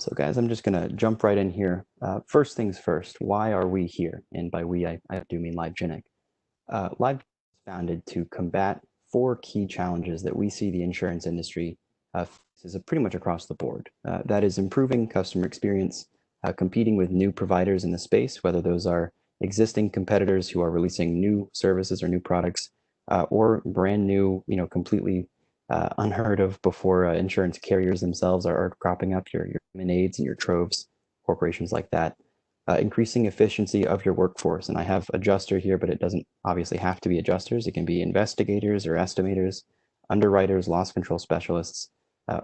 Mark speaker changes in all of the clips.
Speaker 1: So guys, I'm just gonna jump right in here. First things first, why are we here? And by we, I do mean Livegenic. Livegenic was founded to combat four key challenges that we see the insurance industry faces pretty much across the board. That is improving customer experience, competing with new providers in the space, whether those are existing competitors who are releasing new services or new products, or brand new, completely unheard of before insurance carriers themselves are cropping up, your Lemonades and your Troves, corporations like that. Increasing efficiency of your workforce. And I have adjuster here, but it doesn't obviously have to be adjusters. It can be investigators or estimators, underwriters, loss control specialists,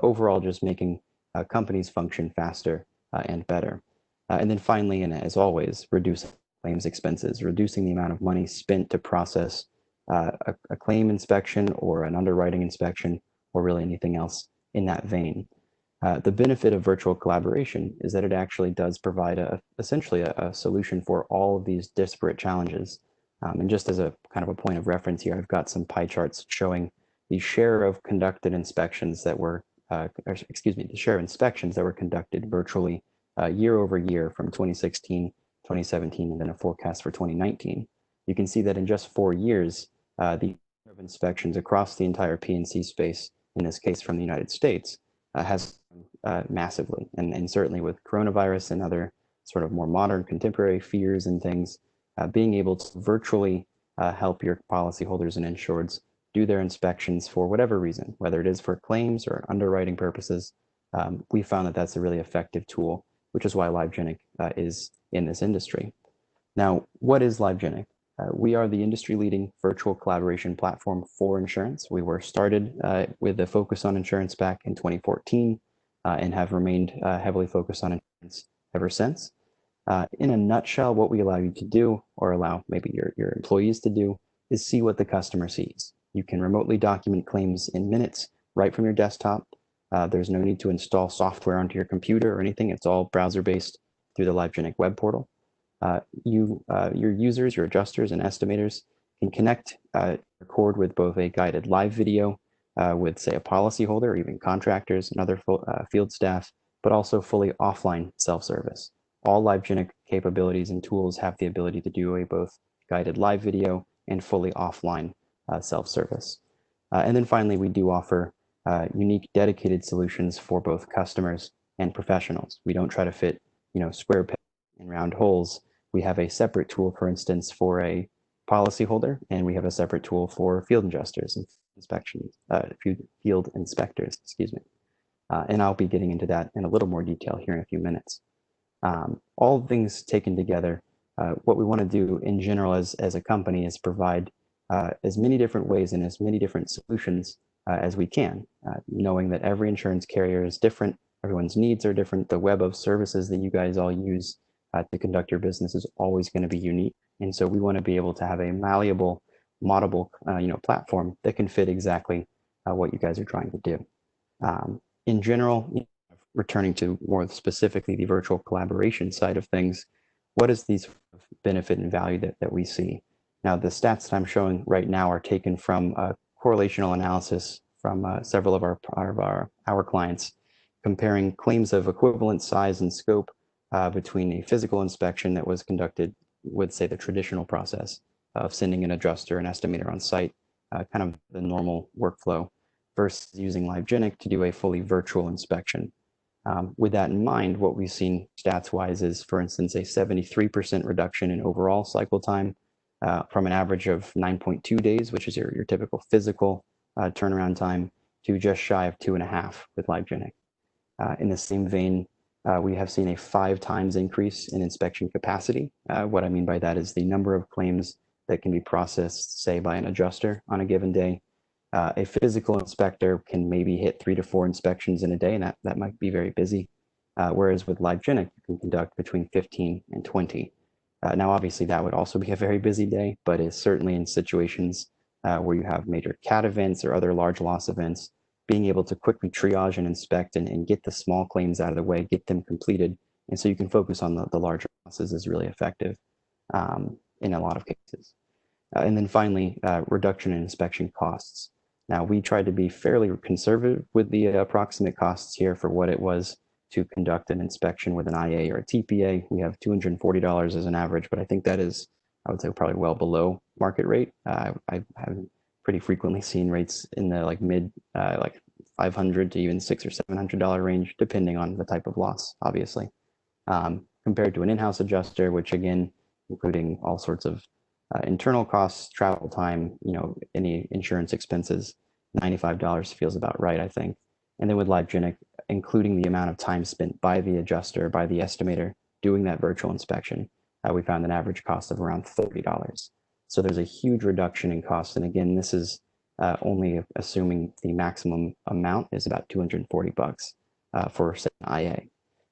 Speaker 1: overall just making companies function faster and better. And then finally, and as always, reducing claims expenses, reducing the amount of money spent to process a claim inspection or an underwriting inspection, or really anything else in that vein. The benefit of virtual collaboration is that it actually does provide essentially a solution for all of these disparate challenges. And just as a kind of a point of reference here, I've got some pie charts showing the share of conducted inspections that were, the share of inspections that were conducted virtually year over year from 2016, 2017, and then a forecast for 2019. You can see that in just 4 years, the number of inspections across the entire P&C space, in this case from the United States, has massively. And certainly with coronavirus and other sort of more modern contemporary fears and things, being able to virtually help your policyholders and insureds do their inspections for whatever reason, whether it is for claims or underwriting purposes, we found that that's a really effective tool, which is why Livegenic is in this industry. Now, what is Livegenic? We are the industry-leading virtual collaboration platform for insurance. We were started with a focus on insurance back in 2014 and have remained heavily focused on insurance ever since. In a nutshell, what we allow you to do, or allow maybe your employees to do, is see what the customer sees. You can remotely document claims in minutes right from your desktop. There's no need to install software onto your computer or anything. It's all browser-based through the Livegenic web portal. Your users, your adjusters and estimators can connect, record with both a guided live video with, say, a policyholder or even contractors and other field staff, but also fully offline self-service. All Livegenic capabilities and tools have the ability to do a both guided live video and fully offline self-service. And then finally, we do offer unique dedicated solutions for both customers and professionals. We don't try to fit, square pegs in round holes. We have a separate tool, for instance, for a policyholder, and we have a separate tool for field adjusters and field inspectors, excuse me. And I'll be getting into that in a little more detail here in a few minutes. All things taken together, what we want to do in general as a company is provide as many different ways and as many different solutions as we can, knowing that every insurance carrier is different, everyone's needs are different, the web of services that you guys all use to conduct your business is always going to be unique. And so we want to be able to have a malleable, moddable, platform that can fit exactly what you guys are trying to do. In general, returning to more specifically the virtual collaboration side of things, what is the benefit and value that we see? Now, the stats that I'm showing right now are taken from a correlational analysis from several of our clients, comparing claims of equivalent size and scope between a physical inspection that was conducted with, say, the traditional process of sending an adjuster, an estimator on site, kind of the normal workflow, versus using Livegenic to do a fully virtual inspection. With that in mind, what we've seen stats-wise is, for instance, a 73% reduction in overall cycle time from an average of 9.2 days, which is your typical physical turnaround time, to just shy of 2.5 with Livegenic. In the same vein, we have seen a 5 times increase in inspection capacity. What I mean by that is the number of claims that can be processed, say, by an adjuster on a given day. A physical inspector can maybe hit 3 to 4 inspections in a day, and that might be very busy. Whereas with Livegenic, you can conduct between 15 and 20. Now, obviously, that would also be a very busy day, but it's certainly in situations where you have major CAT events or other large loss events, being able to quickly triage and inspect and get the small claims out of the way, get them completed, and so you can focus on the larger losses is really effective in a lot of cases. And then finally, reduction in inspection costs. Now, we tried to be fairly conservative with the approximate costs here for what it was to conduct an inspection with an IA or a TPA. We have $240 as an average, but I think that is, I would say, probably well below market rate. I have pretty frequently seen rates in the like mid, like $500 to even $600 or $700 range, depending on the type of loss, obviously. Compared to an in-house adjuster, which again, including all sorts of internal costs, travel time, any insurance expenses, $95 feels about right, I think. And then with Livegenic, including the amount of time spent by the adjuster, by the estimator doing that virtual inspection, we found an average cost of around $30. So there's a huge reduction in cost. And again, this is only assuming the maximum amount is about $240 for an IA.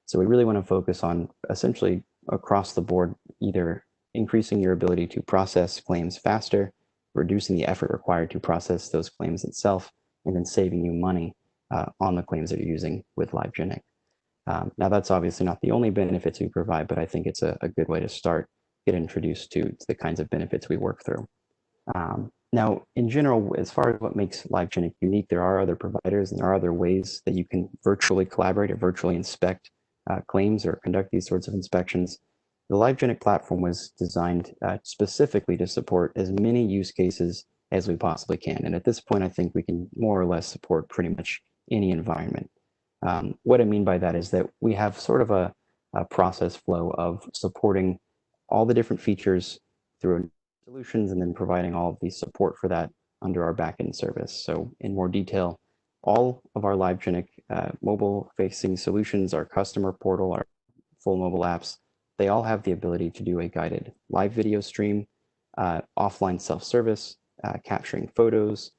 Speaker 1: So we really want to focus on essentially across the board, either increasing your ability to process claims faster, reducing the effort required to process those claims itself, and then saving you money on the claims that you're using with Livegenic. Now, that's obviously not the only benefits we provide, but I think it's a good way to start, get introduced to the kinds of benefits we work through. Now, in general, as far as what makes Livegenic unique, there are other providers and there are other ways that you can virtually collaborate or virtually inspect claims or conduct these sorts of inspections. The Livegenic platform was designed specifically to support as many use cases as we possibly can. And at this point, I think we can more or less support pretty much any environment. What I mean by that is that we have sort of a process flow of supporting all the different features through solutions and then providing all of the support for that under our backend service. So in more detail, all of our Livegenic mobile-facing solutions, our customer portal, our full mobile apps, they all have the ability to do a guided live video stream, offline self-service, capturing photos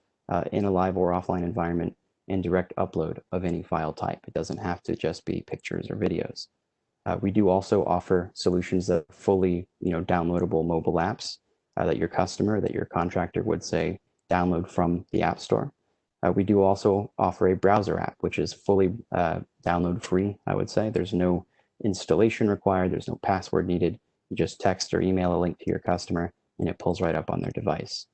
Speaker 1: in a live or offline environment, and direct upload of any file type. It doesn't have to just be pictures or videos. We do also offer solutions that are fully, downloadable mobile apps that your customer, that your contractor would say, download from the App Store. We do also offer a browser app, which is fully download free, I would say. There's no installation required. There's no password needed. You just text or email a link to your customer and it pulls right up on their device.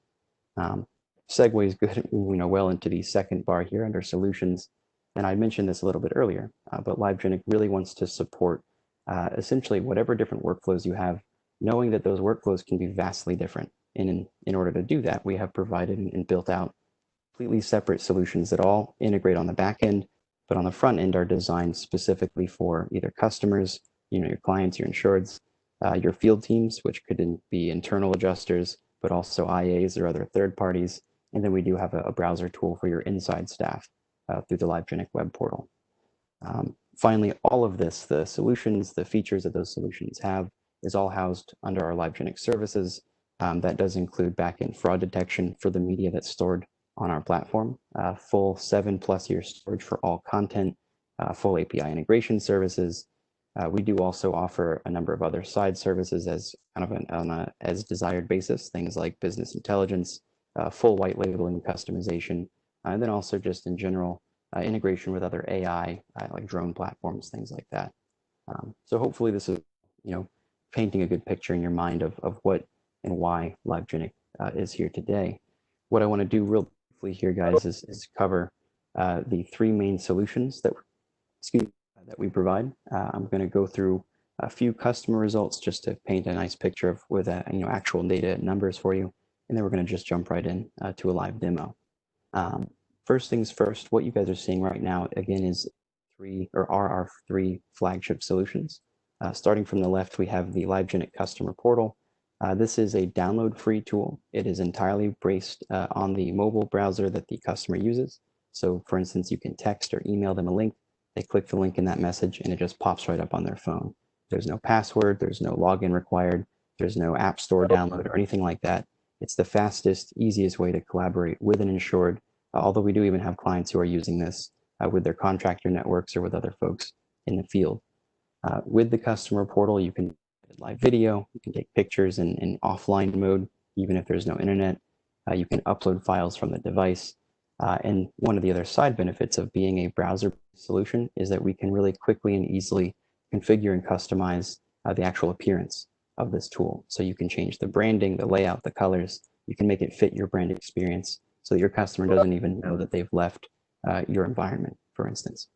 Speaker 1: Segues good, well into the second bar here under solutions. And I mentioned this a little bit earlier, but Livegenic really wants to support essentially whatever different workflows you have, knowing that those workflows can be vastly different. And in order to do that, we have provided and built out completely separate solutions that all integrate on the back end, but on the front end are designed specifically for either customers, your clients, your insureds, your field teams, which could be internal adjusters, but also IAs or other third parties. And then we do have a browser tool for your inside staff through the Livegenic web portal. Finally, all of this, the solutions, the features that those solutions have, is all housed under our Livegenic services. That does include backend fraud detection for the media that's stored on our platform, full 7+ year storage for all content, full API integration services. We do also offer a number of other side services as kind of on a as desired basis, things like business intelligence, full white labeling customization, and then also just in general integration with other AI like drone platforms, things like that. So hopefully this is painting a good picture in your mind of what and why Livegenic is here today. What I want to do real briefly here, guys, is cover the three main solutions that we provide. I'm going to go through a few customer results just to paint a nice picture with actual data and numbers for you, and then we're going to just jump right in to a live demo. First things first, what you guys are seeing right now again is our three flagship solutions. Starting from the left, we have the Livegenic customer portal. This is a download-free tool. It is entirely based on the mobile browser that the customer uses. So for instance, you can text or email them a link. They click the link in that message and it just pops right up on their phone. There's no password, there's no login required, there's no app store download or anything like that. It's the fastest, easiest way to collaborate with an insured, although we do even have clients who are using this with their contractor networks or with other folks in the field. With the customer portal, you can live video, you can take pictures in offline mode, even if there's no internet. You can upload files from the device. And one of the other side benefits of being a browser solution is that we can really quickly and easily configure and customize the actual appearance of this tool. So you can change the branding, the layout, the colors. You can make it fit your brand experience so that your customer doesn't even know that they've left your environment, for instance.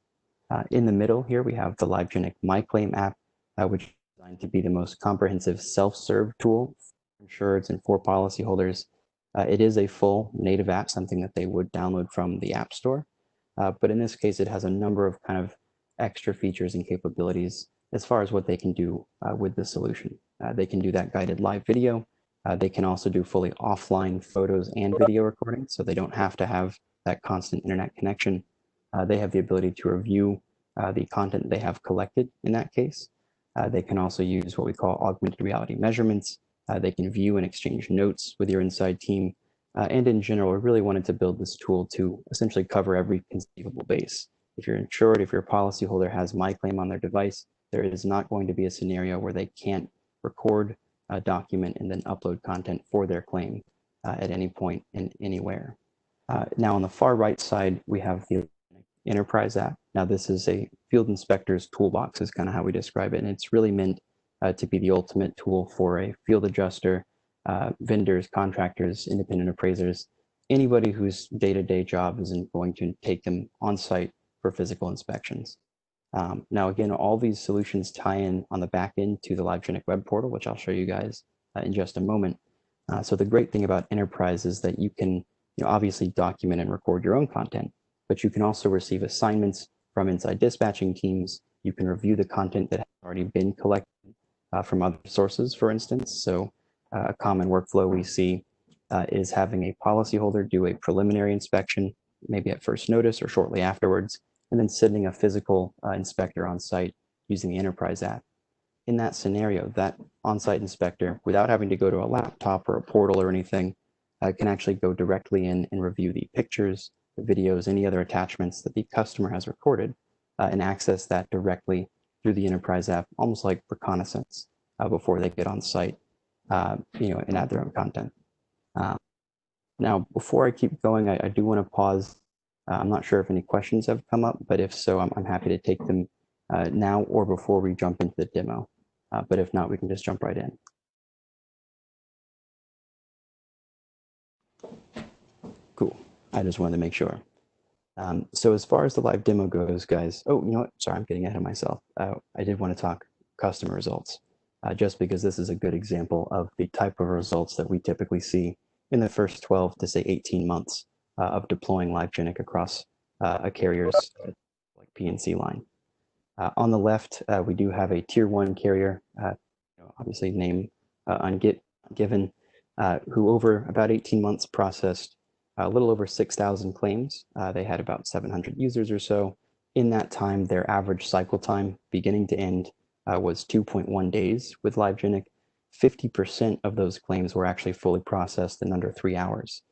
Speaker 1: In the middle here, we have the Livegenic MyClaim app, which is designed to be the most comprehensive self-serve tool for insureds and for policyholders. It is a full native app, something that they would download from the App Store. But in this case, it has a number of kind of extra features and capabilities as far as what they can do with the solution. They can do that guided live video. They can also do fully offline photos and video recording, so they don't have to have that constant internet connection. They have the ability to review the content they have collected in that case. They can also use what we call augmented reality measurements. They can view and exchange notes with your inside team. And in general, we really wanted to build this tool to essentially cover every conceivable base. If you're insured, if your policyholder has MyClaim on their device, there is not going to be a scenario where they can't record, document, and then upload content for their claim at any point and anywhere. Now on the far right side, we have the Enterprise app. Now this is a field inspector's toolbox is kind of how we describe it. And it's really meant to be the ultimate tool for a field adjuster, vendors, contractors, independent appraisers, anybody whose day-to-day job isn't going to take them on site for physical inspections. Now, again, all these solutions tie in on the back end to the Livegenic web portal, which I'll show you guys in just a moment. So the great thing about Enterprise is that you can obviously document and record your own content, but you can also receive assignments from inside dispatching teams. You can review the content that has already been collected from other sources, for instance. So a common workflow we see is having a policyholder do a preliminary inspection, maybe at first notice or shortly afterwards, and then sending a physical inspector on site using the Enterprise app. In that scenario, that on-site inspector, without having to go to a laptop or a portal or anything, can actually go directly in and review the pictures, the videos, any other attachments that the customer has recorded, and access that directly through the Enterprise app, almost like reconnaissance before they get on site, and add their own content. Now, before I keep going, I do want to pause. I'm not sure if any questions have come up, but if so, I'm happy to take them now or before we jump into the demo. But if not, we can just jump right in. Cool. I just wanted to make sure. So as far as the live demo goes, guys, oh, you know what? Sorry, I'm getting ahead of myself. I did want to talk customer results, just because this is a good example of the type of results that we typically see in the first 12 to say 18 months of deploying Livegenic across a carrier's like P&C line. On the left, we do have a tier 1 carrier, obviously name ungiven, who over about 18 months processed a little over 6,000 claims. They had about 700 users or so. In that time, their average cycle time, beginning to end, was 2.1 days with Livegenic. 50% of those claims were actually fully processed in under 3 hours.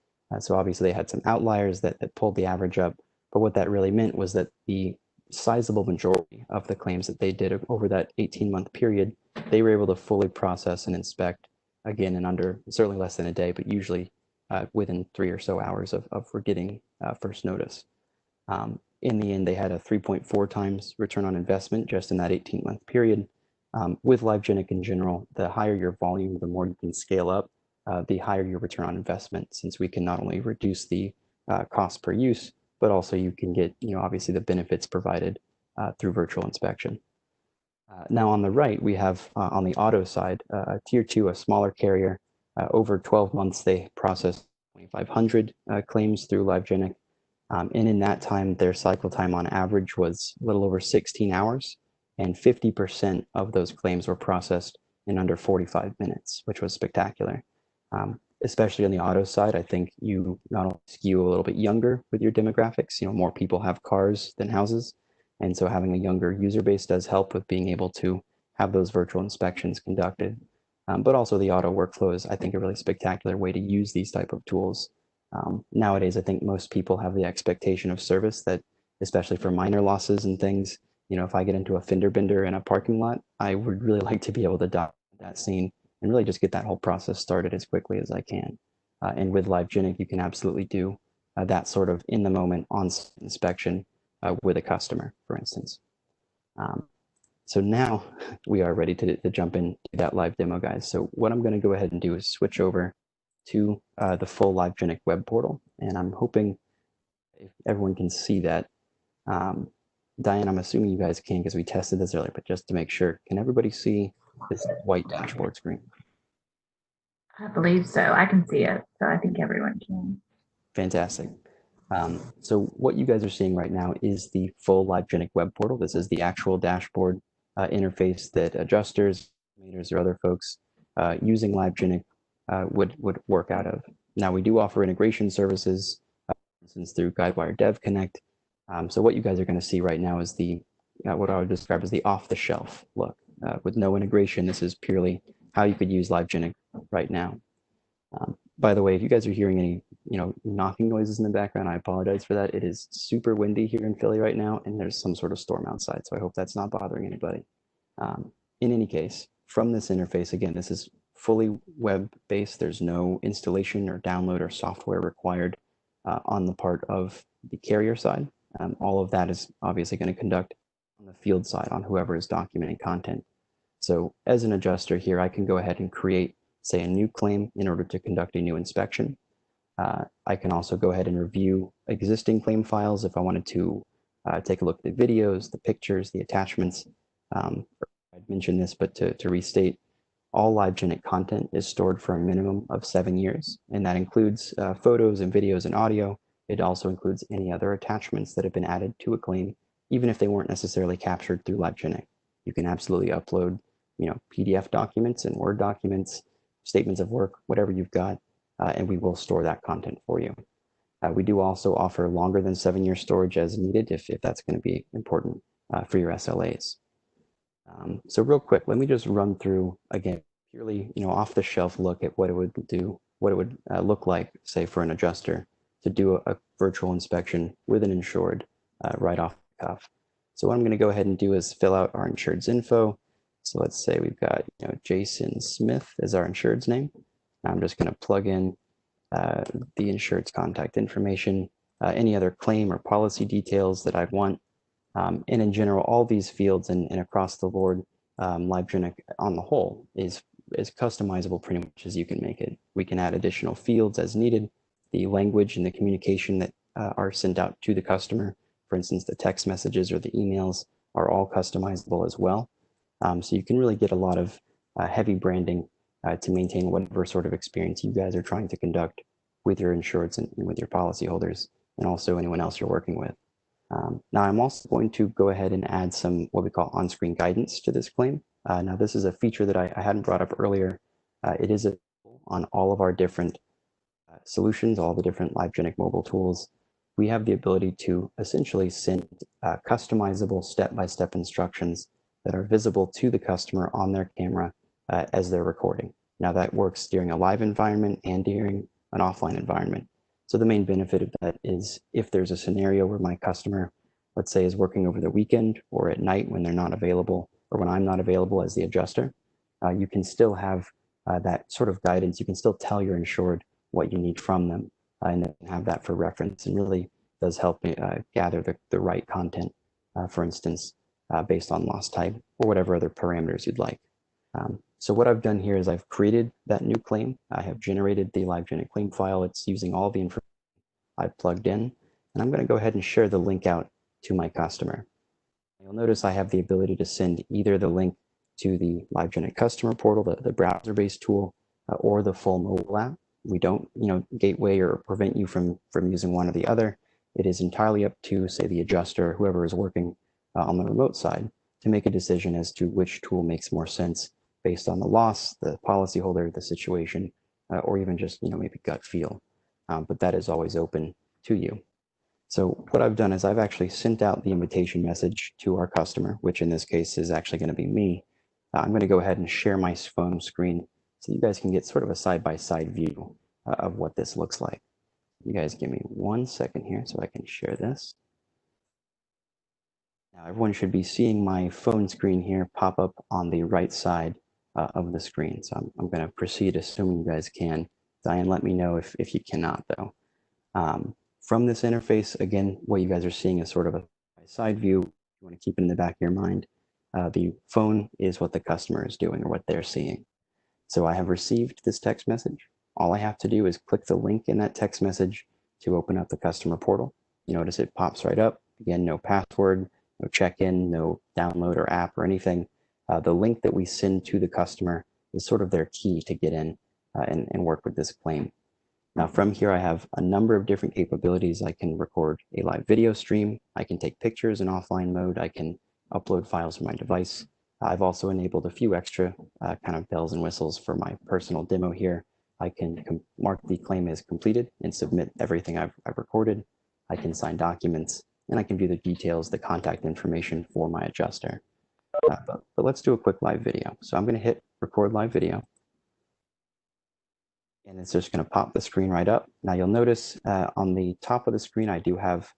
Speaker 1: So obviously they had some outliers that pulled the average up, but what that really meant was that the sizable majority of the claims that they did over that 18-month period, they were able to fully process and inspect, again, in under certainly less than a day, but usually within 3 or so hours of getting first notice. In the end, they had a 3.4 times return on investment just in that 18-month period. With Livegenic in general, the higher your volume, the more you can scale up, the higher your return on investment, since we can not only reduce the cost per use, but also you can get, obviously the benefits provided through virtual inspection. Now on the right, we have on the auto side, tier 2, a smaller carrier. Over 12 months, they processed 2,500 claims through Livegenic. And in that time, their cycle time on average was a little over 16 hours, and 50% of those claims were processed in under 45 minutes, which was spectacular. Especially on the auto side, I think you not only skew a little bit younger with your demographics, more people have cars than houses. And so having a younger user base does help with being able to have those virtual inspections conducted. But also the auto workflow is, I think, a really spectacular way to use these type of tools. Nowadays, I think most people have the expectation of service that, especially for minor losses and things, if I get into a fender bender in a parking lot, I would really like to be able to document that scene and really just get that whole process started as quickly as I can. And with Livegenic, you can absolutely do that sort of in-the-moment on-site inspection with a customer, for instance. So now we are ready to jump into that live demo, guys. So what I'm going to go ahead and do is switch over to the full Livegenic web portal. And I'm hoping if everyone can see that. Diane, I'm assuming you guys can because we tested this earlier, but just to make sure, can everybody see this white dashboard screen?
Speaker 2: I believe so. I can see it, so I think everyone can.
Speaker 1: Fantastic. So what you guys are seeing right now is the full Livegenic web portal. This is the actual dashboard interface that adjusters, animators, or other folks using Livegenic would work out of. Now, we do offer integration services, for instance, through Guidewire Dev Connect. So what you guys are going to see right now is the what I would describe as the off-the-shelf look. With no integration, this is purely how you could use Livegenic right now. By the way, if you guys are hearing any, knocking noises in the background, I apologize for that. It is super windy here in Philly right now, and there's some sort of storm outside, so I hope that's not bothering anybody. In any case, from this interface, again, this is fully web-based. There's no installation or download or software required on the part of the carrier side. All of that is obviously going to conduct on the field side on whoever is documenting content. So as an adjuster here, I can go ahead and create, say, a new claim in order to conduct a new inspection. I can also go ahead and review existing claim files if I wanted to take a look at the videos, the pictures, the attachments. I'd mentioned this, but to restate, all Livegenic content is stored for a minimum of 7 years, and that includes photos and videos and audio. It also includes any other attachments that have been added to a claim, even if they weren't necessarily captured through Livegenic. You can absolutely upload, PDF documents and Word documents, statements of work, whatever you've got, and we will store that content for you. We do also offer longer than 7-year storage as needed if that's going to be important for your SLAs. So real quick, let me just run through, again, purely off-the-shelf look at what it would do, what it would look like, say, for an adjuster to do a virtual inspection with an insured right off the cuff. So what I'm going to go ahead and do is fill out our insured's info. So let's say we've got Jason Smith as our insured's name. I'm just going to plug in the insured's contact information, any other claim or policy details that I'd want. And in general, all these fields and across the board, Livegenic on the whole is customizable pretty much as you can make it. We can add additional fields as needed. The language and the communication that are sent out to the customer, for instance, the text messages or the emails, are all customizable as well. So you can really get a lot of heavy branding to maintain whatever sort of experience you guys are trying to conduct with your insureds and with your policyholders, and also anyone else you're working with. Now, I'm also going to go ahead and add some what we call on-screen guidance to this claim. Now, this is a feature that I hadn't brought up earlier. It is available on all of our different solutions, all the different Livegenic mobile tools. We have the ability to essentially send customizable step-by-step instructions that are visible to the customer on their camera as they're recording. Now, that works during a live environment and during an offline environment. So the main benefit of that is if there's a scenario where my customer, let's say, is working over the weekend or at night when they're not available, or when I'm not available as the adjuster, you can still have that sort of guidance. You can still tell your insured what you need from them and then have that for reference, and really does help me gather the right content, for instance, based on loss type or whatever other parameters you'd like. So what I've done here is I've created that new claim. I have generated the Livegenic claim file. It's using all the information I've plugged in, and I'm going to go ahead and share the link out to my customer. You'll notice I have the ability to send either the link to the Livegenic customer portal, the browser-based tool, or the full mobile app. We don't, gateway or prevent you from using one or the other. It is entirely up to, say, the adjuster or whoever is working on the remote side to make a decision as to which tool makes more sense based on the loss, the policyholder, the situation, or even just maybe gut feel. But that is always open to you. So what I've done is I've actually sent out the invitation message to our customer, which in this case is actually going to be me. I'm going to go ahead and share my phone screen so you guys can get sort of a side-by-side view of what this looks like. You guys give me 1 second here so I can share this. Now everyone should be seeing my phone screen here pop up on the right side of the screen. So I'm going to proceed assuming you guys can. Diane, let me know if you cannot though. From this interface, again, what you guys are seeing is sort of a side view. You want to keep it in the back of your mind. The phone is what the customer is doing or what they're seeing. So I have received this text message. All I have to do is click the link in that text message to open up the customer portal. You notice it pops right up. Again, no password, no check-in, no download or app or anything. The link that we send to the customer is sort of their key to get in and work with this claim. Now from here, I have a number of different capabilities. I can record a live video stream. I can take pictures in offline mode. I can upload files from my device. I've also enabled a few extra kind of bells and whistles for my personal demo here. I can mark the claim as completed and submit everything I've recorded. I can sign documents, and I can view the details, the contact information for my adjuster. But let's do a quick live video. So I'm going to hit record live video. And it's just going to pop the screen right up. Now you'll notice on the top of the screen, I do have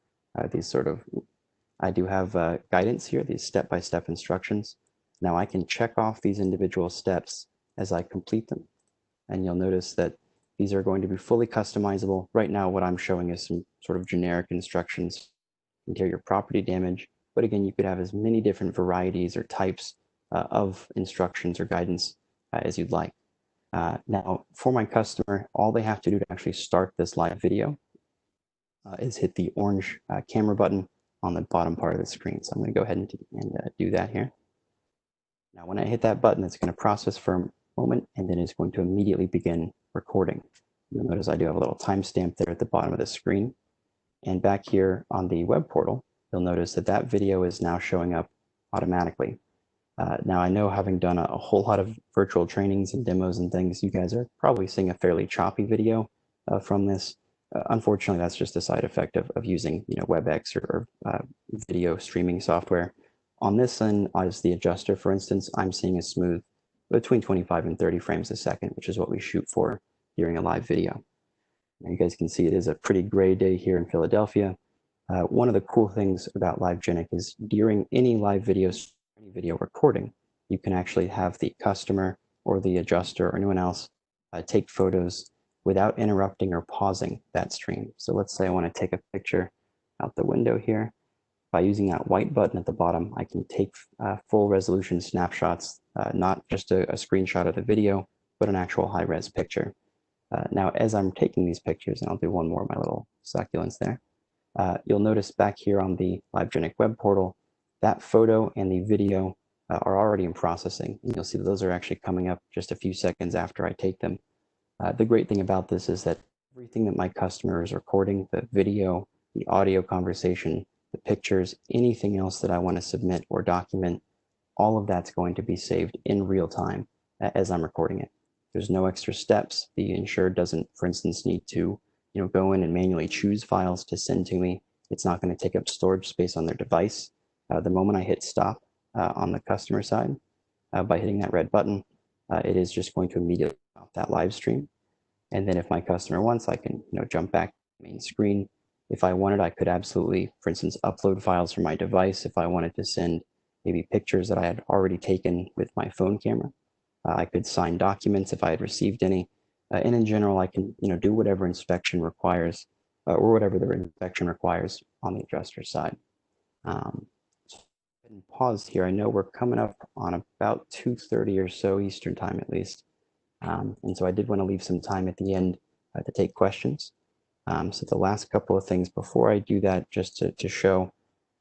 Speaker 1: guidance here, these step-by-step instructions. Now I can check off these individual steps as I complete them. And you'll notice that these are going to be fully customizable. Right now, what I'm showing is some sort of generic instructions, interior property damage. But again, you could have as many different varieties or types of instructions or guidance as you'd like. Now, for my customer, all they have to do to actually start this live video is hit the orange camera button on the bottom part of the screen. So I'm going to go ahead and do that here. Now, when I hit that button, it's going to process for a moment, and then it's going to immediately begin recording. You'll notice I do have a little timestamp there at the bottom of the screen. And back here on the web portal, you'll notice that that video is now showing up automatically. Now, I know having done a whole lot of virtual trainings and demos and things, you guys are probably seeing a fairly choppy video from this. Unfortunately, that's just a side effect of using WebEx or video streaming software. On this end, as the adjuster, for instance, I'm seeing a smooth between 25 and 30 frames a second, which is what we shoot for during a live video. Now, you guys can see it is a pretty gray day here in Philadelphia. One of the cool things about Livegenic is during any live video recording, you can actually have the customer or the adjuster or anyone else take photos without interrupting or pausing that stream. So let's say I want to take a picture out the window here. By using that white button at the bottom, I can take full resolution snapshots, not just a screenshot of the video, but an actual high-res picture. Now, as I'm taking these pictures, and I'll do one more of my little succulents there, you'll notice back here on the Livegenic web portal, that photo and the video are already in processing. And you'll see that those are actually coming up just a few seconds after I take them. The great thing about this is that everything that my customer is recording, the video, the audio conversation, the pictures, anything else that I want to submit or document, all of that's going to be saved in real time as I'm recording it. There's no extra steps. The insured doesn't, for instance, need to go in and manually choose files to send to me. It's not going to take up storage space on their device. The moment I hit stop on the customer side, by hitting that red button, it is just going to immediately stop that live stream. And then if my customer wants, I can jump back to the main screen. If I wanted, I could absolutely, for instance, upload files from my device. If I wanted to send maybe pictures that I had already taken with my phone camera, I could sign documents if I had received any. And in general, I can do whatever inspection requires or whatever the inspection requires on the adjuster's side. And pause here. I know we're coming up on about 2:30 or so Eastern time at least. And so I did want to leave some time at the end to take questions. So the last couple of things before I do that, just to show,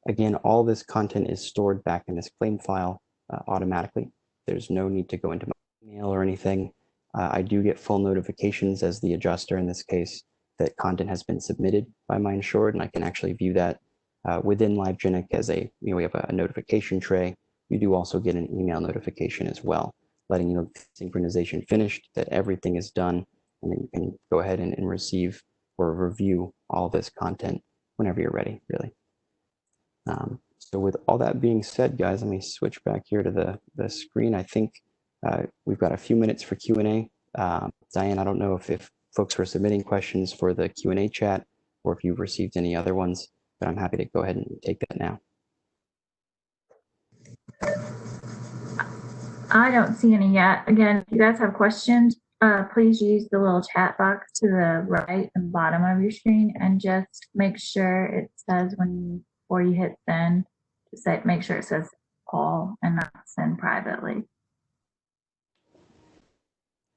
Speaker 1: again, all this content is stored back in this claim file automatically. There's no need to go into my email or anything. I do get full notifications as the adjuster in this case that content has been submitted by my insured, and I can actually view that within Livegenic as we have a notification tray. You do also get an email notification as well, letting you know synchronization finished, that everything is done, and then you can go ahead and receive or review all this content whenever you're ready, really. So with all that being said, guys, let me switch back here to the screen. I think we've got a few minutes for Q&A. Diane, I don't know if folks were submitting questions for the Q&A chat or if you've received any other ones, but I'm happy to go ahead and take that now.
Speaker 2: I don't see any yet. Again, if you guys have questions, please use the little chat box to the right and bottom of your screen, and just make sure it says before you hit send, make sure it says all and not send privately.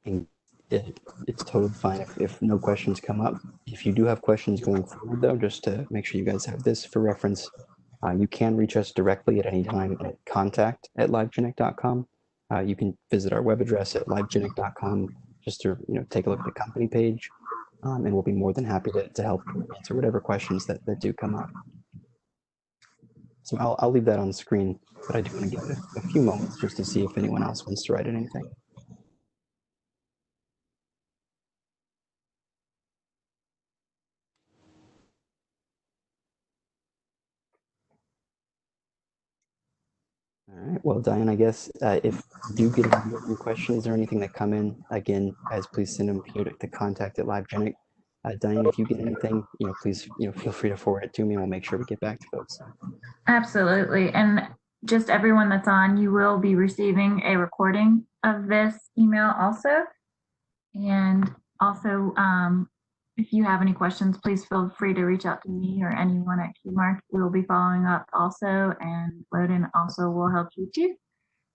Speaker 1: And it's totally fine if no questions come up. If you do have questions going forward, though, just to make sure you guys have this for reference, You can reach us directly at any time at contact@livegenic.com. You can visit our web address at livegenic.com just to take a look at the company page, and we'll be more than happy to help answer whatever questions that do come up. So I'll leave that on the screen, but I do want to give it a few moments just to see if anyone else wants to write in anything. All right. Well, Diane, I guess if you do get any questions or anything that come in, again, guys, please send them here to contact@livegenic. Diane, if you get anything, please, feel free to forward it to me, and we'll make sure we get back to folks.
Speaker 2: Absolutely. And just everyone that's on, you will be receiving a recording of this email also. And also, if you have any questions, please feel free to reach out to me or anyone at KeyMark. We will be following up also, and Loden also will help you too.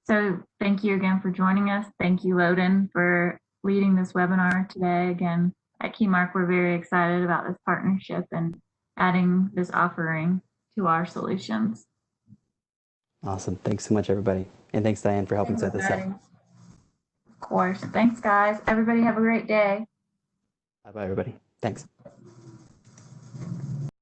Speaker 2: So thank you again for joining us. Thank you, Loden, for leading this webinar today. Again, at KeyMark, we're very excited about this partnership and adding this offering to our solutions.
Speaker 1: Awesome. Thanks so much, everybody. And thanks, Diane, for helping set this up.
Speaker 2: Of course. Thanks, guys. Everybody have a great day.
Speaker 1: Bye-bye, everybody. Thanks.